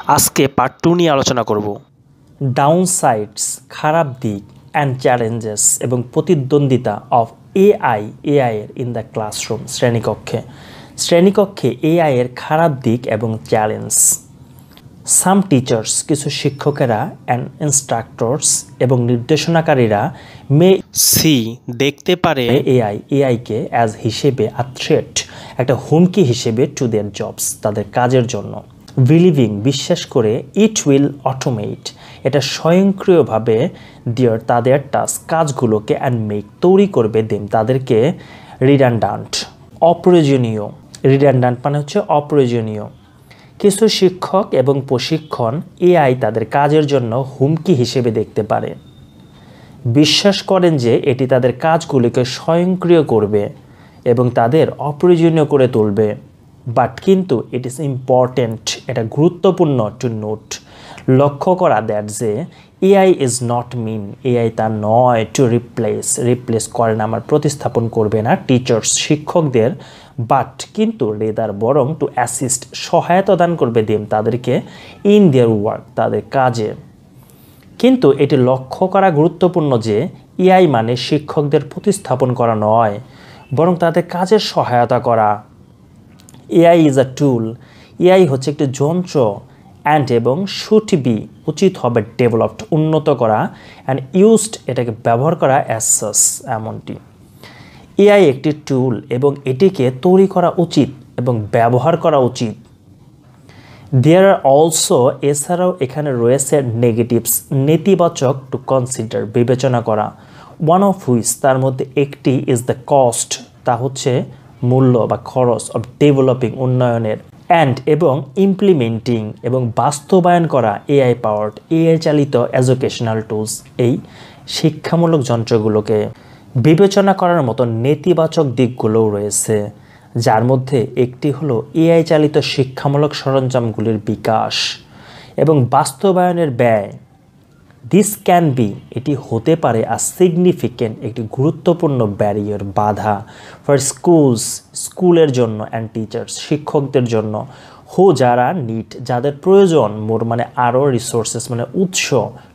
আজকে পার্ট 2 নিয়ে আলোচনা করব। ডাউনসাইডস খারাপ দিক অ্যান্ড চ্যালেঞ্জেস এবং প্রতিদ্বন্দ্বিতা অফ এআই এর ইন দ্য ক্লাসরুম শ্রেণীকক্ষে এআই এর খারাপ দিক এবং চ্যালেঞ্জ। সাম টিচার্স কিছু শিক্ষকেরা অ্যান্ড ইনস্ট্রাক্টরস এবং নির্দেশনাকারীরা মে সি দেখতে পারে এআইকে অ্যাজ হিসেবে আ থ্রেট একটা হুমকি হিসেবে টু দেয়ার জবস তাদের কাজের জন্য। বিলিভিং বিশ্বাস করে ইট উইল অটোমেট এটা স্বয়ংক্রিয়ভাবে তাদের টাস্ক কাজগুলোকে অ্যান্ড মেক তৈরি করবে দেম তাদেরকে রিডান্ডান্ট অপ্রয়োজনীয়। রিডান্ডান্ট মানে হচ্ছে অপ্রয়োজনীয়। কিছু শিক্ষক এবং প্রশিক্ষণ এআই তাদের কাজের জন্য হুমকি হিসেবে দেখতে পারে। বিশ্বাস করেন যে এটি তাদের কাজগুলিকে স্বয়ংক্রিয় করবে এবং তাদের অপ্রয়োজনীয় করে তুলবে। বাট কিন্তু ইট ইজ ইম্পর্টেন্ট এটা গুরুত্বপূর্ণ টু নোট লক্ষ্য করা দ্যাট যে AI is not mean AI তা নয় টু রিপ্লেস করে না আমার প্রতিস্থাপন করবে না টিচার্স শিক্ষকদের, বাট কিন্তু রেদার বরং টু অ্যাসিস্ট সহায়তা দান করবে দেম তাদেরকে ইন দেয়ার ওয়ার্ক তাদের কাজে। কিন্তু এটি লক্ষ্য করা গুরুত্বপূর্ণ যে এআই মানে শিক্ষকদের প্রতিস্থাপন করা নয় বরং তাদের কাজের সহায়তা করা। AI is a tool AI হচ্ছে একটি যন্ত্র অ্যান্ড এবং শুড বি উচিত হবে ডেভেলপড উন্নত করা অ্যান্ড ইউজড এটাকে ব্যবহার করা অ্যাজ সাচ এমনটি। এআই একটি টুল এবং এটিকে তৈরি করা উচিত এবং ব্যবহার করা উচিত। দেয়ার আর অলসো এছাড়াও এখানে রয়েছে নেগেটিভস নেতিবাচক টু কনসিডার বিবেচনা করা। ওয়ান অফ হুইচ তার মধ্যে একটি ইজ দ্য কস্ট তা হচ্ছে মূল্য বা খরচ অফ ডেভেলপিং উন্নয়নের অ্যান্ড এবং ইমপ্লিমেন্টিং এবং বাস্তবায়ন করা এআই পাওয়ার্ড এআই চালিত এডুকেশনাল টুলস এই শিক্ষামূলক যন্ত্রগুলোকে বিবেচনা করার মতো নেতিবাচক দিকগুলোও রয়েছে, যার মধ্যে একটি হলো এআই চালিত শিক্ষামূলক সরঞ্জামগুলির বিকাশ এবং বাস্তবায়নের ব্যয়। দিস ক্যান বি এটি হতে পারে আ সিগনিফিকেন্ট একটি গুরুত্বপূর্ণ ব্যারিয়ার বাধা ফর স্কুলের জন্য অ্যান্ড টিচার্স শিক্ষকদের জন্য হো যারা নিড যাদের প্রয়োজন মোর মানে আরও রিসোর্সেস মানে উৎস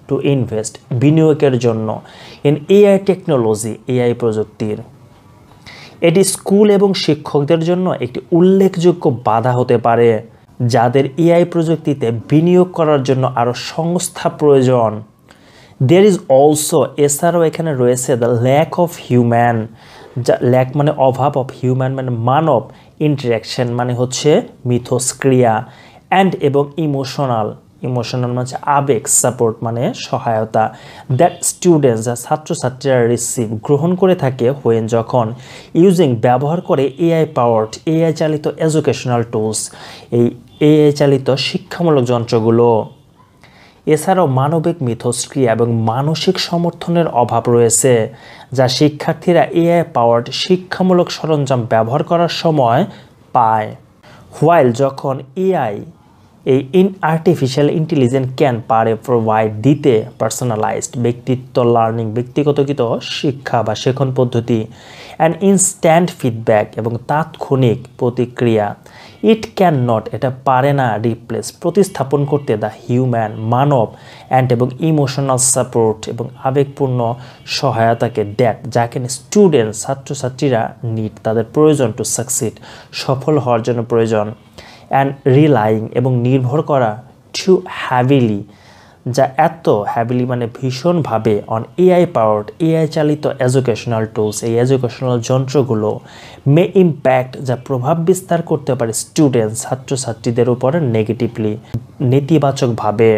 টু ইনভেস্ট বিনিয়োগের জন্য ইন এআই টেকনোলজি এআই প্রযুক্তির। এটি স্কুল এবং শিক্ষকদের জন্য একটি উল্লেখযোগ্য বাধা হতে পারে যাদের এআই প্রযুক্তিতে বিনিয়োগ করার জন্য আরও সংস্থা প্রয়োজন। দেয়ার ইজ অলসো এছাড়াও এখানে রয়েছে দ্য ল্যাক অফ হিউম্যান যা ল্যাক মানে অভাব অফ হিউম্যান মানে মানব ইন্টারাকশন মানে হচ্ছে মিথস্ক্রিয়া অ্যান্ড এবং ইমোশনাল মানে হচ্ছে আবেগ সাপোর্ট মানে সহায়তা দ্যাট স্টুডেন্টস যা ছাত্রছাত্রীরা রিসিভ গ্রহণ করে থাকে হোয়েন যখন ইউজিং ব্যবহার করে এআই পাওয়ার্ড এআই চালিত এডুকেশনাল টুলস এই এআই চালিত শিক্ষামূলক যন্ত্রগুলো। এছাড়াও মানবিক মিথস্ক্রিয়া এবং মানসিক সমর্থনের অভাব রয়েছে যা শিক্ষার্থীরা এআই পাওয়ার্ড শিক্ষামূলক সরঞ্জাম ব্যবহার করার সময় পায়। হোয়াইল যখন এআই এই আর্টিফিশিয়াল ইন্টেলিজেন্স ক্যান পারে প্রোভাইড দিতে পার্সোনালাইজড ব্যক্তিগতকৃত শিক্ষা বা শেখন পদ্ধতি অ্যান্ড ইনস্ট্যান্ট ফিডব্যাক এবং তাৎক্ষণিক প্রতিক্রিয়া, ইট ক্যান নট এটা পারে না রিপ্লেস প্রতিস্থাপন করতে দ্য হিউম্যান মানব অ্যান্ড এবং ইমোশনাল সাপোর্ট এবং আবেগপূর্ণ সহায়তাকে দ্যাট যাকে স্টুডেন্ট ছাত্রছাত্রীরা নিড তাদের প্রয়োজন টু সাকসিড সফল হওয়ার জন্য প্রয়োজন অ্যান্ড রিলাইং এবং নির্ভর করা টু হ্যাভিলি যা এত হ্যাভিলি মানে ভীষণভাবে অন এআই পাওয়ার্ড এআই চালিত এডুকেশনাল টুলস এই এডুকেশনাল যন্ত্রগুলো মে ইম্প্যাক্ট যা প্রভাব বিস্তার করতে পারে স্টুডেন্ট ছাত্রছাত্রীদের উপর নেগেটিভলি নেতিবাচকভাবে।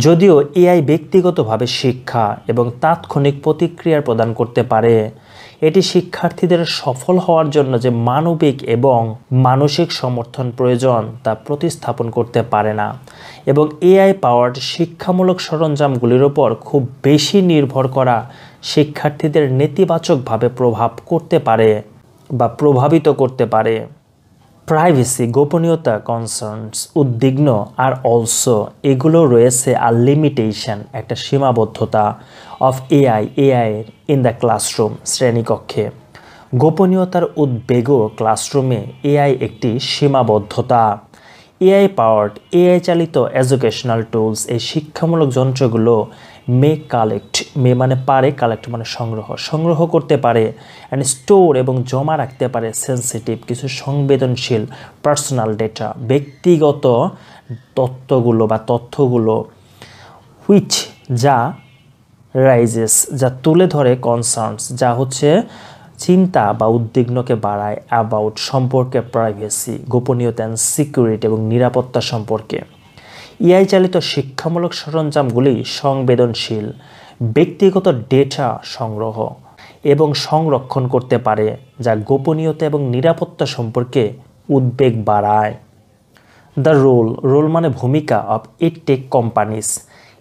যদিও এআই ব্যক্তিগতভাবে শিক্ষা এবং তাৎক্ষণিক প্রতিক্রিয়া প্রদান করতে পারে, এটি শিক্ষার্থীদের সফল হওয়ার জন্য যে মানবিক এবং মানসিক সমর্থন প্রয়োজন তা প্রতিস্থাপন করতে পারে না এবং এআই পাওয়ার্ড শিক্ষামূলক সরঞ্জামগুলির উপর খুব বেশি নির্ভর করা শিক্ষার্থীদের নেতিবাচকভাবে প্রভাবিত করতে পারে। প্রাইভেসি গোপনীয়তা কনসার্নস উদ্বিগ্ন আর অলসো এগুলো রয়েছে আর লিমিটেশন একটা সীমাবদ্ধতা of AI in the classroom শ্রেণীকক্ষে গোপনীয়তার উদ্বেগও ক্লাসরুমে এআই একটি সীমাবদ্ধতা। এআই পাওয়ার্ড এআই চালিত এডুকেশনাল টুলস এই শিক্ষামূলক যন্ত্রগুলো মে মানে পারে, কালেক্ট মানে সংগ্রহ করতে পারে অ্যান্ড স্টোর এবং জমা রাখতে পারে সেন্সিটিভ কিছু সংবেদনশীল পার্সোনাল ডেটা ব্যক্তিগত তথ্যগুলো হুইচ যা রাইজেস যা তুলে ধরে কনসার্নস যা হচ্ছে চিন্তা বা উদ্বিগ্নকে বাড়ায় অ্যাবাউট সম্পর্কে প্রাইভেসি গোপনীয়তা অ্যান্ড সিকিউরিটি এবং নিরাপত্তা সম্পর্কে। এআই চালিত শিক্ষামূলক সরঞ্জামগুলি সংবেদনশীল ব্যক্তিগত ডেটা সংগ্রহ এবং সংরক্ষণ করতে পারে যা গোপনীয়তা এবং নিরাপত্তা সম্পর্কে উদ্বেগ বাড়ায়। দ্য রোল মানে ভূমিকা অফ টেক কোম্পানিজ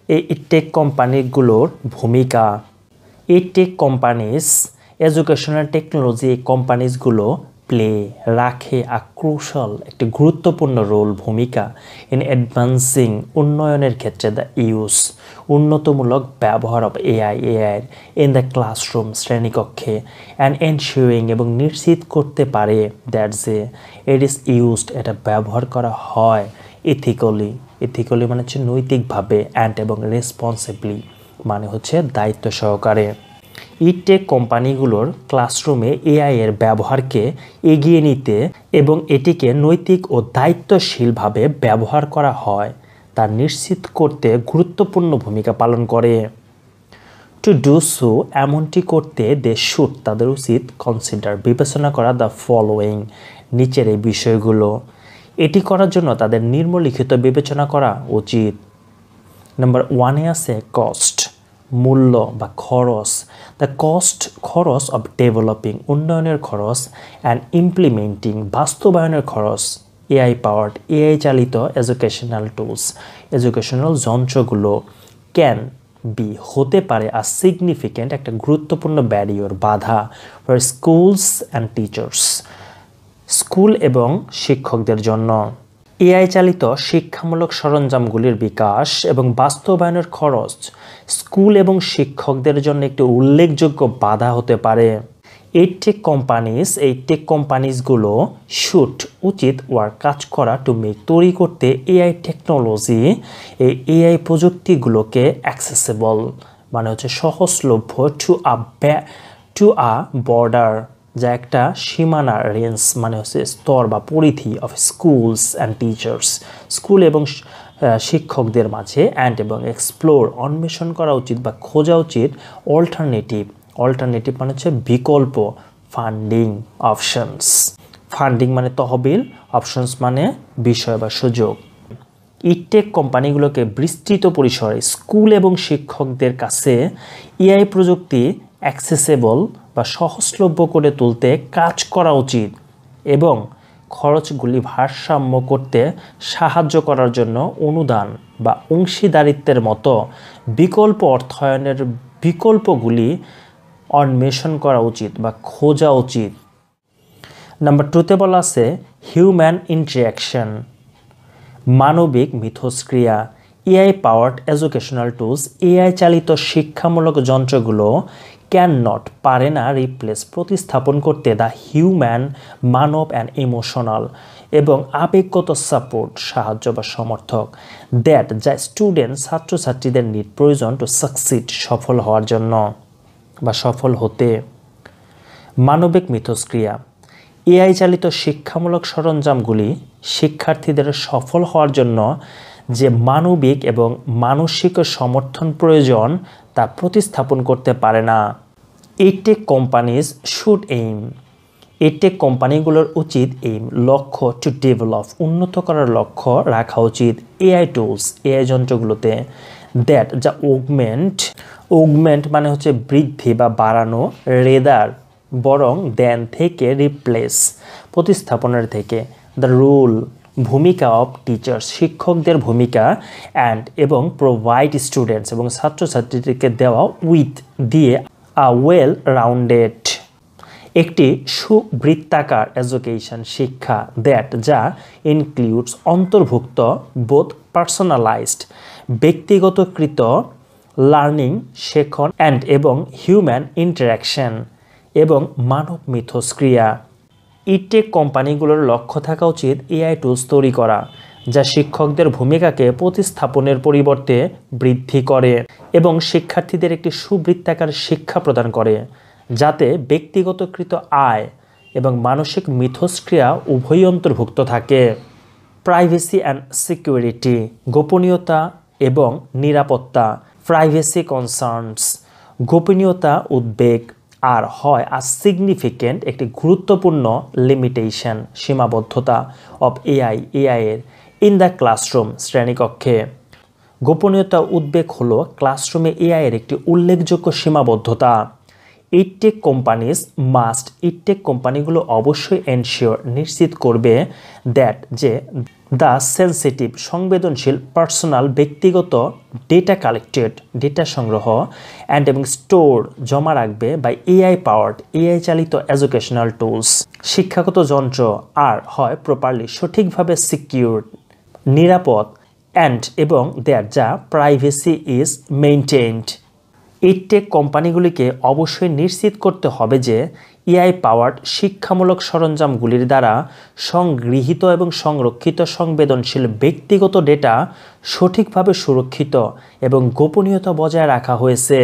এই টেক কোম্পানিগুলোর ভূমিকা। টেক কোম্পানিজ এডুকেশনাল টেকনোলজি কোম্পানিজগুলো রাখে ক্রুশাল একটি গুরুত্বপূর্ণ ভূমিকা ইন অ্যাডভান্সিং উন্নয়নের ক্ষেত্রে দ্য উন্নতমূলক ব্যবহার of AI in the classroom শ্রেণীকক্ষে অ্যান্ড এনশিওরিং এবং নিশ্চিত করতে পারে দ্যাট যে ইট ইজ ইউজড এটা ব্যবহার করা হয় ইথিক্যালি মানে হচ্ছে নৈতিকভাবে অ্যান্ড এবং রেসপন্সিবলি মানে হচ্ছে দায়িত্ব সহকারে। টেক কোম্পানিগুলোর ক্লাসরুমে এআই এর ব্যবহারকে এগিয়ে নিতে এবং এটিকে নৈতিক ও দায়িত্বশীলভাবে ব্যবহার করা হয় তা নিশ্চিত করতে গুরুত্বপূর্ণ ভূমিকা পালন করে। টু ডু সো এমনটি করতে তাদের উচিত কনসিডার বিবেচনা করা দ্য ফলোয়িং নিচের এই বিষয়গুলো। এটি করার জন্য তাদের নিম্নলিখিত বিবেচনা করা উচিত। নাম্বার 1 আছে কস্ট মূল্য বা খরচ। দ্য খরচ অফ ডেভেলপিং উন্নয়নের খরচ অ্যান্ড ইমপ্লিমেন্টিং বাস্তবায়নের খরচ এআই পাওয়ার্ড এআই চালিত এডুকেশনাল টুলস এডুকেশনাল যন্ত্রগুলো ক্যান বি হতে পারে সিগনিফিক্যান্ট একটা গুরুত্বপূর্ণ ব্যারিয়ার বাধা for schools and teachers school এবং শিক্ষকদের জন্য। এআই চালিত শিক্ষামূলক সরঞ্জামগুলির বিকাশ এবং বাস্তবায়নের খরচ স্কুল এবং শিক্ষকদের জন্য একটি উল্লেখযোগ্য বাধা হতে পারে। এই টেক কোম্পানিজগুলো উচিত কাজ করা তৈরি করতে এআই টেকনোলজি এই এআই প্রযুক্তিগুলোকে অ্যাক্সেসেবল মানে হচ্ছে সহজলভ্য টু আ বর্ডার যা একটা সীমানা রেঞ্জ মানে হচ্ছে স্তর বা পরিধি of schools and teachers school এবং শিক্ষকদের মাঝে অ্যান্ড এবং এক্সপ্লোর অন্বেষণ করা উচিত বা খোঁজা উচিত অল্টারনেটিভ মানে হচ্ছে বিকল্প ফান্ডিং অপশনস ফান্ডিং মানে তহবিল অপশনস মানে বিষয় বা সুযোগ। টেক কোম্পানিগুলোকে বিস্তৃত পরিসরে স্কুল এবং শিক্ষকদের কাছে এআই প্রযুক্তি অ্যাক্সেসেবল বা সহজলভ্য করে তুলতে কাজ করা উচিত এবং খরচগুলি ভারসাম্য করতে সাহায্য করার জন্য অনুদান বা অংশীদারিত্বের মতো বিকল্প অর্থায়নের বিকল্পগুলি অন্বেষণ করা উচিত বা খোঁজা উচিত। নাম্বার 2 বলা আছে হিউম্যান ইন্টারঅ্যাকশন মানবিক মিথস্ক্রিয়া এআই পাওয়ার্ড এডুকেশনাল টুলস এআই চালিত শিক্ষামূলক যন্ত্রগুলো পারে না প্রতিস্থাপন করতে দ্য হিউম্যান মানব অ্যান্ড ইমোশনাল এবং আবেগগত সাপোর্ট সাহায্য বা সমর্থক দ্যাট যা ছাত্রছাত্রীদের প্রয়োজন টু সাকসিড সফল হওয়ার জন্য বা সফল হতে। মানবিক মিথস্ক্রিয়া এআই চালিত শিক্ষামূলক সরঞ্জামগুলি শিক্ষার্থীদের সফল হওয়ার জন্য যে মানবিক এবং মানসিক সমর্থন প্রয়োজন তা প্রতিস্থাপন করতে পারে না। টেক কোম্পানিজ টেক কোম্পানিগুলোর উচিত লক্ষ্য টু ডেভেলপ উন্নত করার লক্ষ্য রাখা উচিত এআই টুলস এআই যন্ত্রগুলোতে দ্যাট যা ওগমেন্ট মানে হচ্ছে বৃদ্ধি বা বাড়ানো রেদার বরং দেন থেকে রিপ্লেস প্রতিস্থাপনের থেকে দ্য ভূমিকা অফ টিচার্স শিক্ষকদের ভূমিকা এবং প্রোভাইড স্টুডেন্টস এবং ছাত্রছাত্রীদেরকে দেওয়া দিয়ে ওয়েল রাউন্ডেড একটি সুবৃত্তাকার এডুকেশন শিক্ষা দ্যাট যা ইনক্লুডস অন্তর্ভুক্ত বোথ পার্সোনালাইজড ব্যক্তিগতকৃত লার্নিং শেখন এবং হিউম্যান ইন্টারাকশন এবং মানব মিথস্ক্রিয়া। টেক কোম্পানিগুলোর লক্ষ্য থাকা উচিত এআই টুলস তৈরি করা যা শিক্ষকদের ভূমিকাকে প্রতিস্থাপনের পরিবর্তে বৃদ্ধি করে এবং শিক্ষার্থীদের একটি সুবৃত্তাকার শিক্ষা প্রদান করে, যাতে ব্যক্তিগতকৃত আয় এবং মানসিক মিথস্ক্রিয়া উভয়ই অন্তর্ভুক্ত থাকে। প্রাইভেসি অ্যান্ড সিকিউরিটি, গোপনীয়তা এবং নিরাপত্তা। প্রাইভেসি কনসার্নস, গোপনীয়তা উদ্বেগ, আর হয় আর সিগনিফিকেন্ট, একটি গুরুত্বপূর্ণ লিমিটেশন, সীমাবদ্ধতা অফ এআইয়ের ইন দ্য ক্লাসরুম, শ্রেণীকক্ষে। গোপনীয়তা উদ্বেগ হলো ক্লাসরুমে এআইয়ের একটি উল্লেখযোগ্য সীমাবদ্ধতা। ইডটেক কোম্পানিজ মাস্ট, ইডটেক কোম্পানিগুলো অবশ্যই এনশিওর, নিশ্চিত করবে দ্যাট যে দ্য সেন্সিটিভ, সংবেদনশীল, পার্সোনাল, ব্যক্তিগত ডেটা কালেক্টেড, ডেটা সংগ্রহ অ্যান্ড এবং স্টোর, জমা রাখবে বাই এআই পাওয়ার্ড, এআই চালিত এডুকেশনাল টুলস, শিক্ষাগত যন্ত্র, আর হয় প্রপারলি, সঠিকভাবে সিকিউর, নিরাপদ, অ্যান্ড এবং দেয়ার যা প্রাইভেসি ইজ মেইনটেইনড। ইডটেক কোম্পানিগুলিকে অবশ্যই নিশ্চিত করতে হবে যে এআই পাওয়ার্ড শিক্ষামূলক সরঞ্জামগুলির দ্বারা সংগৃহীত এবং সংরক্ষিত সংবেদনশীল ব্যক্তিগত ডেটা সঠিকভাবে সুরক্ষিত এবং গোপনীয়তা বজায় রাখা হয়েছে।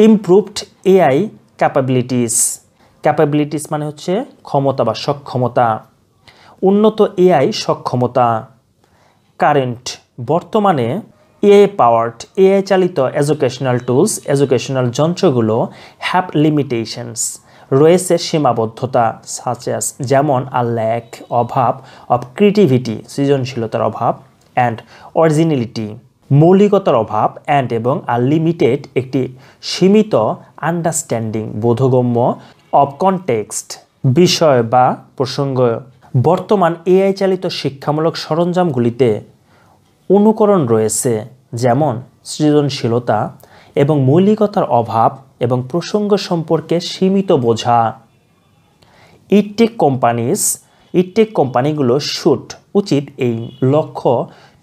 ইমপ্রুভড এআই ক্যাপাবিলিটিস, ক্যাপাবিলিটিস মানে হচ্ছে ক্ষমতা বা সক্ষমতা, উন্নত এআই সক্ষমতা। কারেন্ট, বর্তমানে এআই পাওয়ার্ড, এআই চালিত এডুকেশনাল টুলস, এডুকেশনাল যন্ত্রগুলো হ্যাভ লিমিটেশনস, রয়েছে সীমাবদ্ধতা, সাচেস যেমন ল্যাক, অভাব অফ ক্রিয়েটিভিটি, সৃজনশীলতার অভাব, অ্যান্ড অরিজিনালিটি, মৌলিকতার অভাব, অ্যান্ড এবং লিমিটেড, একটি সীমিত, আন্ডারস্ট্যান্ডিং, বোধগম্য, অফ কনটেক্সট, বিষয় বা প্রসঙ্গ। বর্তমান এআই চালিত শিক্ষামূলক সরঞ্জামগুলিতে অনুকরণ রয়েছে, যেমন সৃজনশীলতা এবং মৌলিকতার অভাব এবং প্রসঙ্গ সম্পর্কে সীমিত বোঝা। ইডটেক কোম্পানিগুলো উচিত এই লক্ষ্য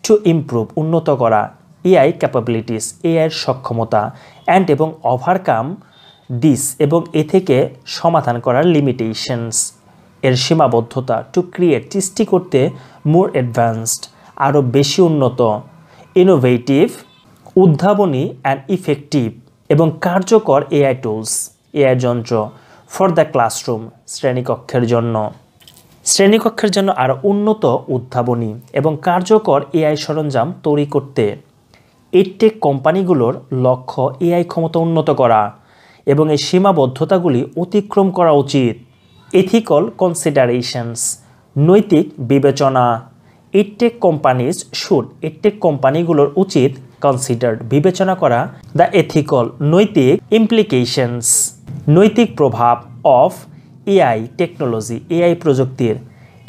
টু ইমপ্রুভ, উন্নত করা এআই ক্যাপাবিলিটিস, এআইয়ের সক্ষমতা, অ্যান্ড এবং ওভারকাম দিস, এবং এ থেকে সমাধান করার লিমিটেশনস, এর সীমাবদ্ধতা, টু ক্রিয়েট, সৃষ্টি করতে, মোর অ্যাডভান্সড, আরও বেশি উন্নত, ইনোভেটিভ, উদ্ভাবনী, অ্যান্ড ইফেক্টিভ এবং কার্যকর এআই টুলস, এআই যন্ত্র, ফর দ্য ক্লাসরুম, শ্রেণীকক্ষের জন্য আরও উন্নত, উদ্ভাবনী এবং কার্যকর এআই সরঞ্জাম তৈরি করতে। ইডটেক কোম্পানিগুলোর লক্ষ্য এআই ক্ষমতা উন্নত করা এবং এই সীমাবদ্ধতাগুলি অতিক্রম করা উচিত। এথিক্যাল কনসিডারেশনস, নৈতিক বিবেচনা। ইডটেক কোম্পানিগুলোর উচিত কনসিডার্ড, বিবেচনা করা, দ্য এথিক্যাল, নৈতিক, ইমপ্লিকেশনস, নৈতিক প্রভাব, অফ এআই টেকনোলজি, এআই প্রযুক্তির,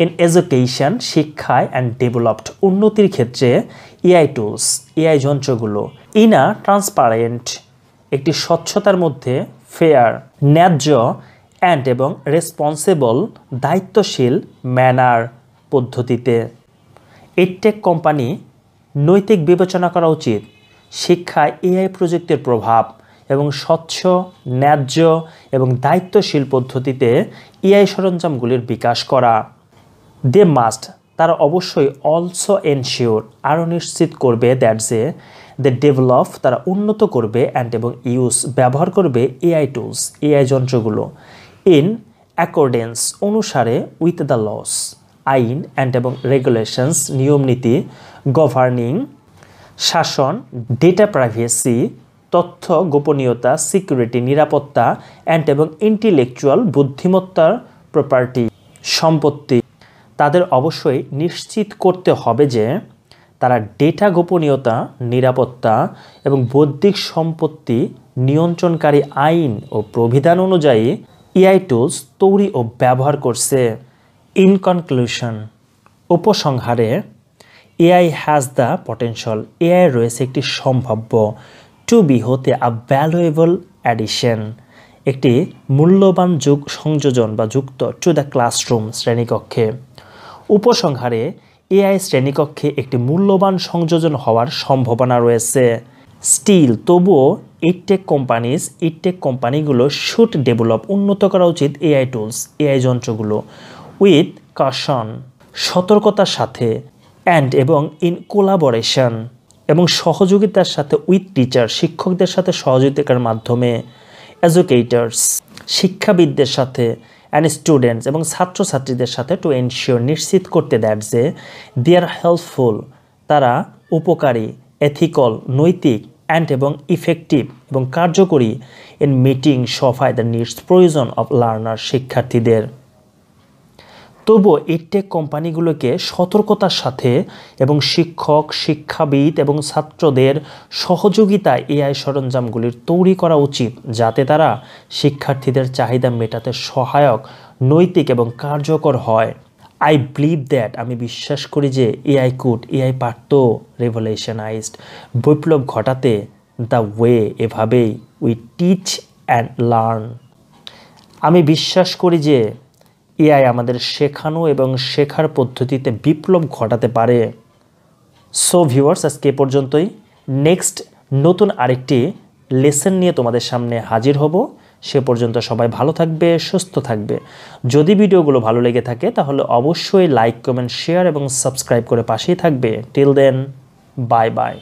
ইন এডুকেশন, শিক্ষায়, অ্যান্ড ডেভেলপড, উন্নতির ক্ষেত্রে, এআই টুলস, এআই যন্ত্রগুলো, ইন আ ট্রান্সপারেন্ট, একটি স্বচ্ছতার মধ্যে, ফেয়ার, ন্যায্য, অ্যান্ড এবং রেসপন্সিবল, দায়িত্বশীল, ম্যানার, পদ্ধতিতে। ইডটেক কোম্পানি নৈতিক বিবেচনা করা উচিত শিক্ষায় এআই প্রযুক্তির প্রভাব এবং স্বচ্ছ, ন্যায্য এবং দায়িত্বশীল পদ্ধতিতে এআই সরঞ্জামগুলির বিকাশ করা। দে মাস্ট, তারা অবশ্যই অলসো এনশিওর, আরও নিশ্চিত করবে, দ্যাট যে দে ডেভেলপ, তারা উন্নত করবে, অ্যান্ড এবং ইউজ, ব্যবহার করবে এআই টুলস, এআই যন্ত্রগুলো, ইন অ্যাকর্ডেন্স, অনুসারে, উইথ দ্য লস, আইন, অ্যান্ড এবং রেগুলেশনস, নিয়মনীতি, গভর্নিং, শাসন, ডেটা প্রাইভেসি, তথ্য গোপনীয়তা, সিকিউরিটি, নিরাপত্তা, অ্যান্ড এবং ইন্টেলেকচুয়াল, বুদ্ধিমত্তার, প্রপার্টি, সম্পত্তি। তাদের অবশ্যই নিশ্চিত করতে হবে যে তারা ডেটা গোপনীয়তা, নিরাপত্তা এবং বৌদ্ধিক সম্পত্তি নিয়ন্ত্রণকারী আইন ও প্রবিধান অনুযায়ী এআই টুলস তৈরি ও ব্যবহার করছে। ইন কনক্লুশন, উপসংহারে, AI has the potential, AI রয়েছে একটি সম্ভাব্য, টু বি, হতে, আ ভ্যালুয়েবল অ্যাডিশন, একটি মূল্যবান সংযোজন বা যুক্ত, টু দ্য ক্লাসরুম, শ্রেণীকক্ষে। উপসংহারে, এআই শ্রেণীকক্ষে একটি মূল্যবান সংযোজন হওয়ার সম্ভাবনা রয়েছে। স্টিল, তবুও ইডটেক কোম্পানিগুলো শুড ডেভেলপ, উন্নত করা উচিত এআই টুলস, এআই যন্ত্রগুলো, উইথ কশন, সতর্কতার সাথে, অ্যান্ড এবং ইন কোলাবোরেশন এবং সহযোগিতার সাথে উইথ টিচার, শিক্ষকদের সাথে সহযোগিতার মাধ্যমে, এডুকেটার্স, শিক্ষাবিদদের সাথে, অ্যান্ড স্টুডেন্টস এবং ছাত্রছাত্রীদের সাথে টু এনশিওর, নিশ্চিত করতে দ্যাট যে দে আর হেল্পফুল, তারা উপকারী, এথিক্যাল, নৈতিক, অ্যান্ড এবং ইফেক্টিভ এবং কার্যকরী ইন মিটিং, সভায় দ্য নিডস, প্রয়োজন অফ লার্নার, শিক্ষার্থীদের। তবুও এডটেক কোম্পানিগুলোকে সতর্কতার সাথে এবং শিক্ষক, শিক্ষাবিদ এবং ছাত্রদের সহযোগিতায় এআই সরঞ্জামগুলির তৈরি করা উচিত, যাতে তারা শিক্ষার্থীদের চাহিদা মেটাতে সহায়ক, নৈতিক এবং কার্যকর হয়। আই বিলিভ দ্যাট, আমি বিশ্বাস করি যে এআই পারত রেভলিউশনাইজড, বৈপ্লব ঘটাতে, দ্য ওয়ে, এভাবেই উই টিচ অ্যান্ড লার্ন। আমি বিশ্বাস করি যে এআই আমাদের শেখানো এবং শেখার পদ্ধতিতে বিপ্লব ঘটাতে পারে। সো ভিউয়ার্স, আজকে এ পর্যন্তই। নেক্সট নতুন আরেকটি লেসন নিয়ে তোমাদের সামনে হাজির হব। সে পর্যন্ত সবাই ভালো থাকবে, সুস্থ থাকবে। যদি ভিডিওগুলো ভালো লেগে থাকে তাহলে অবশ্যই লাইক, কমেন্ট, শেয়ার এবং সাবস্ক্রাইব করে পাশেই থাকবে। Till then, bye by.